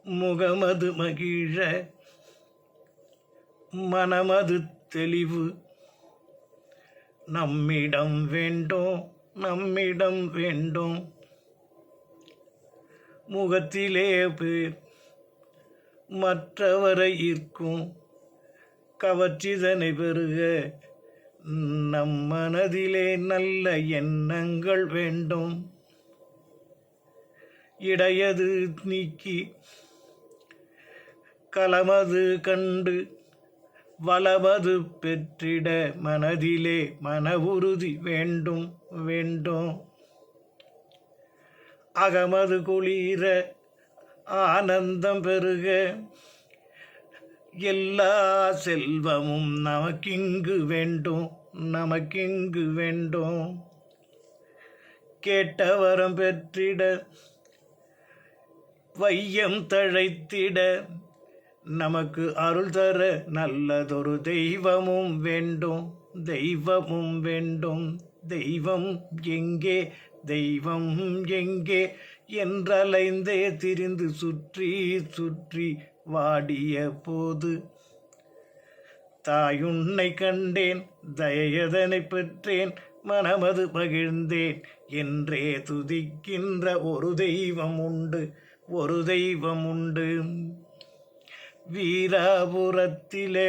முகமது மகிழ மனமது தெளிவு நம்மிடம் வேண்டும். முகத்திலே பேர் மற்றவரை ஈர்க்கும் கவர்ச்சிதனை பெருக நம் மனதிலே நல்ல எண்ணங்கள் வேண்டும். இடையது நீக்கி கலமது கண்டு வளமது பெற்றிட மனதிலே மன உறுதி வேண்டும். அகமது குளிர ஆனந்தம் பெருக எல்லா செல்வமும் நமக்கிங்கு வேண்டும். கேட்ட வரம் பெற்றிட வையம் தழைத்திட நமக்கு அருள் தர நல்லதொரு தெய்வமும் வேண்டும். தெய்வம் எங்கே என்றலைந்தே திரிந்து சுற்றி வாடிய போது தாயுன்னை கண்டேன் தயதனை பெற்றேன் மனமது மகிழ்ந்தேன் என்றே துதிக்கின்ற ஒரு தெய்வம் உண்டு. வீராபுரத்திலே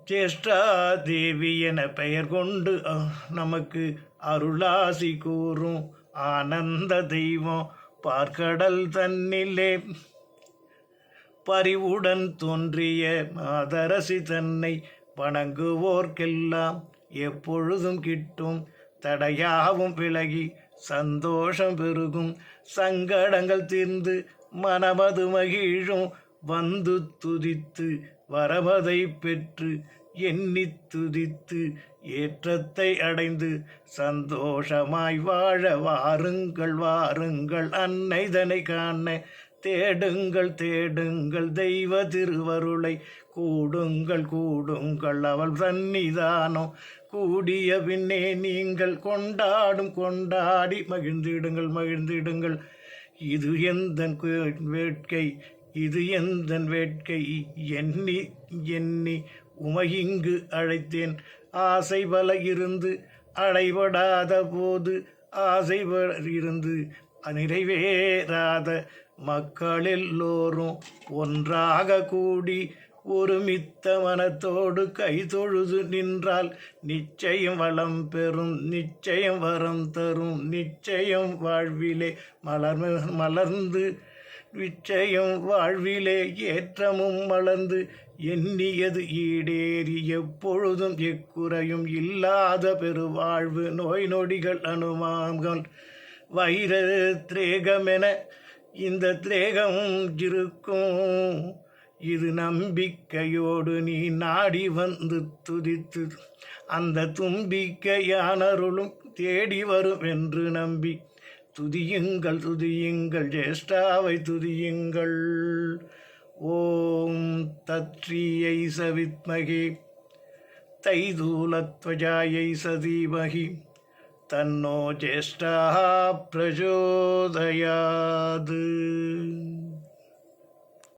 ஜேஷ்டாதேவி என பெயர் கொண்டு நமக்கு அருளாசி கூறும் ஆனந்த தெய்வம் பார்க்கடல் தன்னிலே பரிவுடன் தோன்றிய மாதரசி தன்னை வணங்குவோர்க்கெல்லாம் எப்பொழுதும் கிட்டும் தடையாவும் விலகி சந்தோஷம் பெருகும் சங்கடங்கள் தீர்ந்து மனமது மகிழும் வந்து துதித்து வரமதை பெற்று எண்ணி துதித்து ஏற்றத்தை அடைந்து சந்தோஷமாய் வாழ வாருங்கள் அன்னைதனை காண தேடுங்கள் தெய்வ திருவருளை கூடுங்கள் அவள் சந்நிதானம் கூடிய பின்னே நீங்கள் கொண்டாடி மகிழ்ந்திடுங்கள். இது எந்தன் வேட்கை எண்ணி உமையிங்கு அழைத்தேன். ஆசை பல இருந்து அடைபடாத போது ஆசை இருந்து நிறைவேறாத மக்கள் எல்லோரும் ஒன்றாக கூடி ஒருமித்த மனத்தோடு கை தொழுது நின்றால் நிச்சயம் வளம் பெறும், நிச்சயம் வரம் தரும், நிச்சயம் வாழ்விலே மலர்ந்து நிச்சயம் வாழ்விலே ஏற்றமும் மலர்ந்து எண்ணியது ஈடேறி எப்பொழுதும் எக்குறையும் இல்லாத பெருவாழ்வு நோய் நொடிகள் அனுமான்கள் வைர திரேகமென இந்த திரேகமும் இருக்கும். இது நம்பிக்கையோடு நீ நாடி வந்து துதித்து அந்த தும்பிக்கையானருளும் தேடி வரும் என்று நம்பி துதியுங்கள் ஜேஷ்டாவை துதியுங்கள். ஓம் தத்ரீயை சவித்மகே தைதூலத்வஜாயை சதீமகி தன்னோ ஜேஷ்டா பிரச்சோதயாது.